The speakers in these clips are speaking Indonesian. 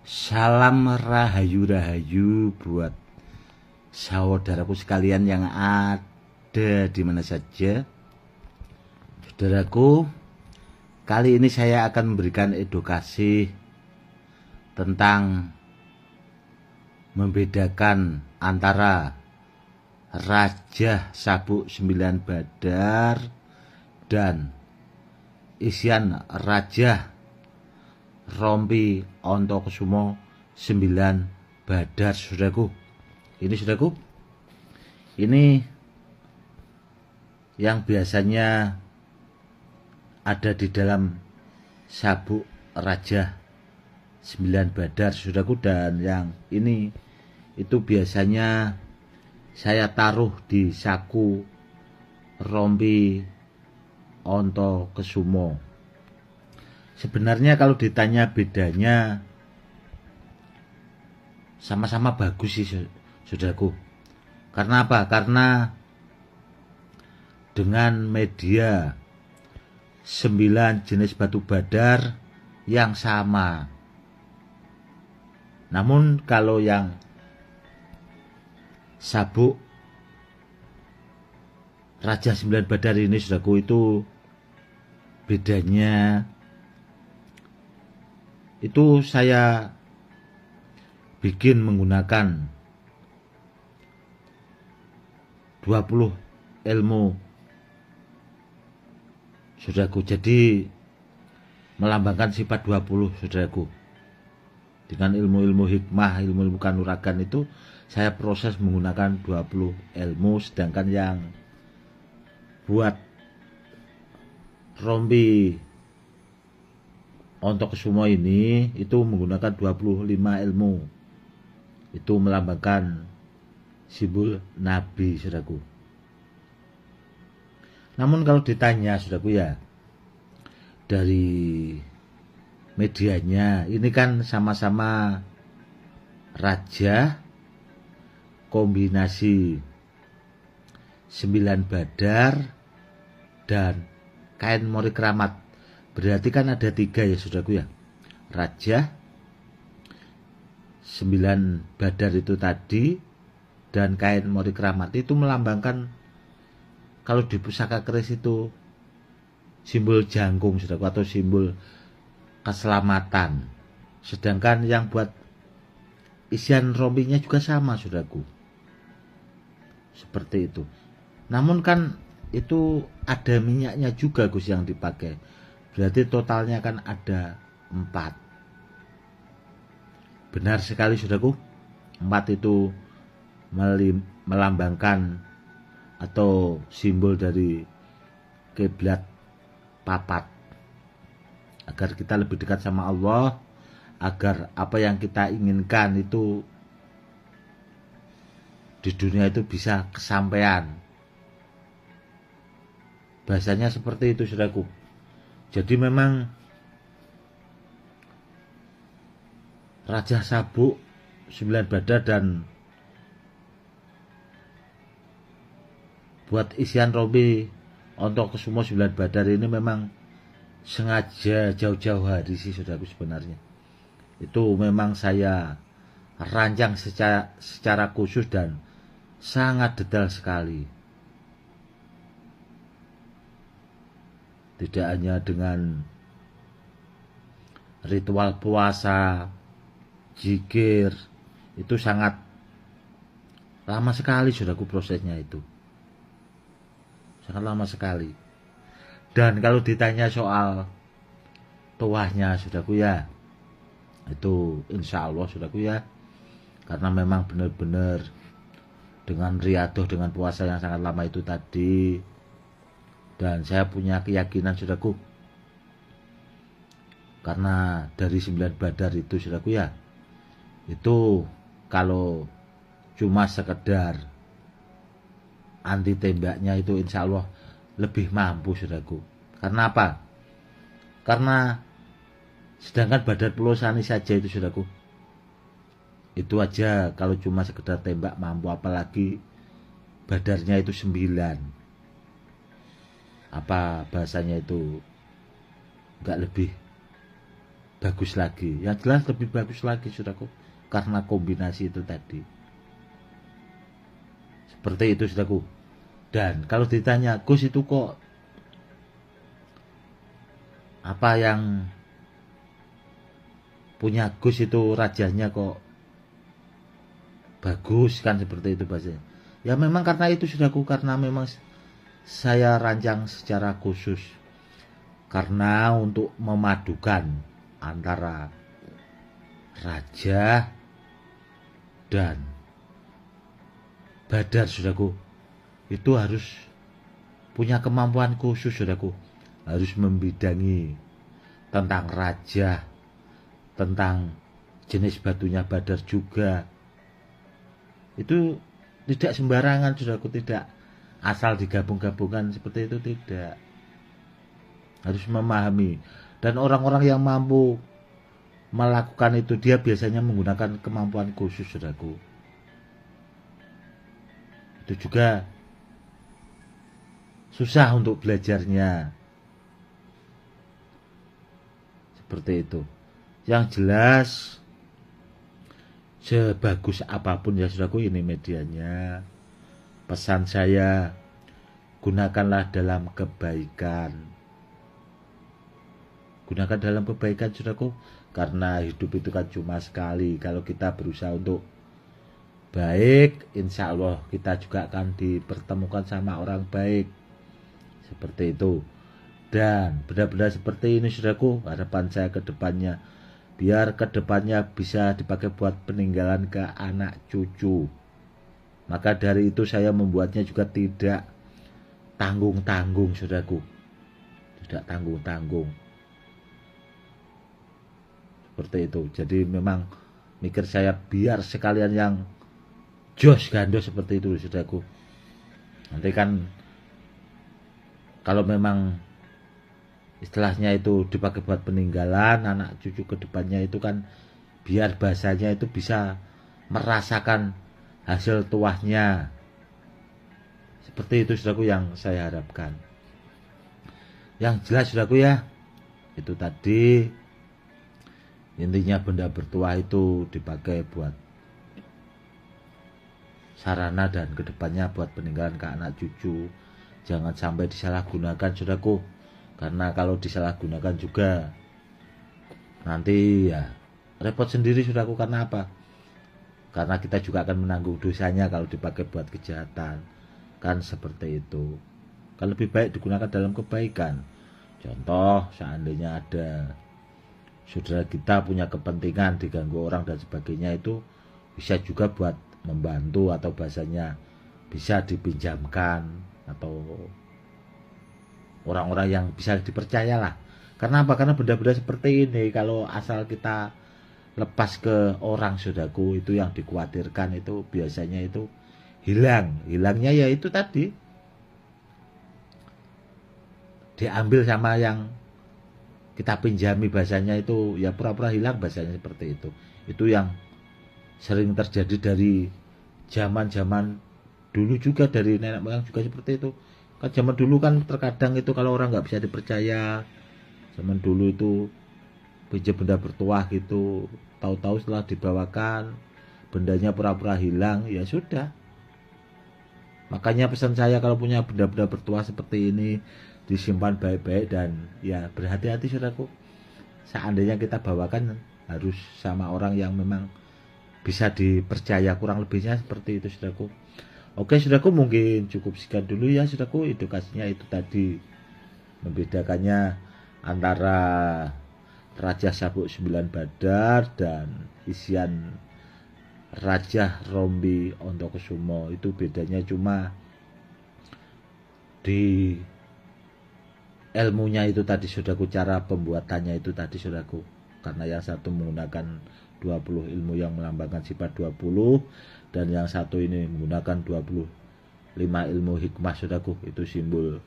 Salam rahayu-rahayu buat saudaraku sekalian yang ada di mana saja. Saudaraku, kali ini saya akan memberikan edukasi tentang membedakan antara Rajah Sabuk 9 Badar dan isian Rajah Rompi Ontokusumo 9 Badar. Saudaraku, ini yang biasanya ada di dalam sabuk Rajah 9 Badar, saudaraku, dan yang ini itu biasanya saya taruh di saku Rompi Ontokusumo. Sebenarnya kalau ditanya bedanya, sama-sama bagus sih, saudaraku. Karena apa? Karena dengan media 9 jenis batu badar yang sama. Namun kalau yang sabuk Rajah 9 Badar ini, saudaraku, itu bedanya itu saya bikin menggunakan 20 ilmu, saudaraku. Jadi melambangkan sifat 20, saudaraku. Dengan ilmu-ilmu hikmah, ilmu-ilmu kanuragan itu saya proses menggunakan 20 ilmu. Sedangkan yang buat Rompi Ontokusumo ini itu menggunakan 25 ilmu. Itu melambangkan simbol Nabi, saudaraku. Namun kalau ditanya, saudaraku, ya, dari medianya ini kan sama-sama Rajah kombinasi 9 Badar dan kain mori keramat. Berarti kan ada 3 ya, saudaraku, ya. Rajah 9 Badar itu tadi dan kain mori keramat itu melambangkan, kalau di pusaka keris itu simbol jangkung, saudaraku, atau simbol keselamatan. Sedangkan yang buat isian rompinya juga sama, saudaraku, seperti itu. Namun kan itu ada minyaknya juga, Gus, yang dipakai. Berarti totalnya kan ada 4. Benar sekali, saudaraku. 4 itu melambangkan atau simbol dari kiblat papat. Agar kita lebih dekat sama Allah, agar apa yang kita inginkan itu di dunia itu bisa kesampaian. Bahasanya seperti itu, saudaraku. Jadi memang Rajah Sabuk 9 Badar dan buat isian Rompi Ontokusumo 9 Badar ini memang sengaja jauh-jauh hari sih, saudaraku. Sebenarnya itu memang saya rancang secara khusus dan sangat detail sekali. Tidak hanya dengan ritual puasa, zikir, itu sangat lama sekali, saudaraku, prosesnya itu. Sangat lama sekali. Dan kalau ditanya soal tuahnya, saudaraku, ya, itu insya Allah, saudaraku, ya, karena memang benar-benar dengan riadoh, dengan puasa yang sangat lama itu tadi. Dan saya punya keyakinan, saudaraku, karena dari 9 Badar itu, saudaraku, ya, itu kalau cuma sekedar anti tembaknya itu insya Allah lebih mampu, saudaraku. Karena apa? Karena sedangkan Badar Pelosani saja itu, saudaraku, itu aja kalau cuma sekedar tembak mampu, apalagi Badarnya itu 9. Apa bahasanya itu, nggak lebih bagus lagi, yang jelas lebih bagus lagi saudaraku, karena kombinasi itu tadi. Seperti itu saudaraku. Dan kalau ditanya Gus itu kok apa yang punya Gus itu rajanya kok bagus kan, seperti itu bahasanya. Ya memang karena itu saudaraku, karena memang saya rancang secara khusus karena untuk memadukan antara raja dan badar saudaraku. Itu harus punya kemampuan khusus saudaraku, harus membidangi tentang raja, tentang jenis batunya badar juga. Itu tidak sembarangan saudaraku, tidak asal digabung-gabungkan seperti itu, tidak. Harus memahami. Dan orang-orang yang mampu melakukan itu, dia biasanya menggunakan kemampuan khusus saudaraku. Itu juga susah untuk belajarnya. Seperti itu. Yang jelas, sebagus apapun ya saudaraku ini medianya, pesan saya, gunakanlah dalam kebaikan. Gunakan dalam kebaikan saudaraku, karena hidup itu kan cuma sekali. Kalau kita berusaha untuk baik, insya Allah kita juga akan dipertemukan sama orang baik. Seperti itu. Dan benda-benda seperti ini saudaraku, harapan saya ke depannya, biar ke depannya bisa dipakai buat peninggalan ke anak cucu. Maka dari itu saya membuatnya juga tidak tanggung-tanggung saudaraku. Tidak tanggung-tanggung. Seperti itu. Jadi memang mikir saya biar sekalian yang jos gandos seperti itu saudaraku. Nanti kan kalau memang istilahnya itu dipakai buat peninggalan anak cucu ke depannya, itu kan biar bahasanya itu bisa merasakan hasil tuahnya. Seperti itu saudaraku yang saya harapkan. Yang jelas saudaraku ya, itu tadi intinya benda bertuah itu dipakai buat sarana dan kedepannya buat peninggalan ke anak cucu. Jangan sampai disalahgunakan saudaraku, karena kalau disalahgunakan juga nanti ya repot sendiri saudaraku. Karena apa? Karena kita juga akan menanggung dosanya kalau dipakai buat kejahatan. Kan seperti itu. Kan lebih baik digunakan dalam kebaikan. Contoh, seandainya ada saudara kita punya kepentingan diganggu orang dan sebagainya, itu bisa juga buat membantu, atau bahasanya bisa dipinjamkan, atau orang-orang yang bisa dipercayalah. Karena apa? Karena benda-benda seperti ini kalau asal kita lepas ke orang saudaraku, itu yang dikhawatirkan itu biasanya itu hilangnya ya itu tadi, diambil sama yang kita pinjami, bahasanya itu ya pura-pura hilang, bahasanya seperti itu yang sering terjadi dari zaman-zaman dulu juga, dari nenek moyang juga seperti itu kan. Zaman dulu kan terkadang itu kalau orang nggak bisa dipercaya, zaman dulu itu pinjam benda bertuah gitu, tahu-tahu setelah dibawakan bendanya pura-pura hilang, ya sudah. Makanya pesan saya, kalau punya benda-benda bertuah seperti ini, disimpan baik-baik dan ya berhati-hati saudaraku. Seandainya kita bawakan harus sama orang yang memang bisa dipercaya, kurang lebihnya seperti itu saudaraku. Oke saudaraku, mungkin cukup sekian dulu ya saudaraku, edukasinya itu tadi, membedakannya antara Raja Sabuk 9 Badar dan isian Raja Rombi Ontokusumo. Itu bedanya cuma di ilmunya itu tadi saudaraku, cara pembuatannya itu tadi saudaraku. Karena yang satu menggunakan 20 ilmu yang melambangkan sifat 20, dan yang satu ini menggunakan 25 ilmu hikmah saudaraku. Itu simbol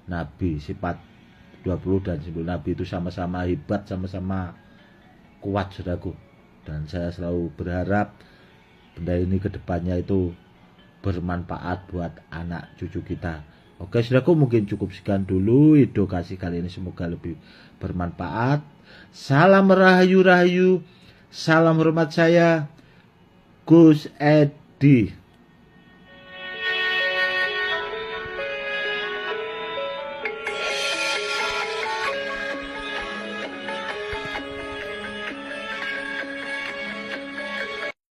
Nabi, sifat 20 dan simbol Nabi itu sama-sama hebat, sama-sama kuat saudaraku. Dan saya selalu berharap benda ini kedepannya itu bermanfaat buat anak cucu kita, Oke, saudaraku, mungkin cukup sekian dulu edukasi kali ini, semoga lebih bermanfaat. Salam rahayu-rahayu, salam hormat saya, Gus Edi.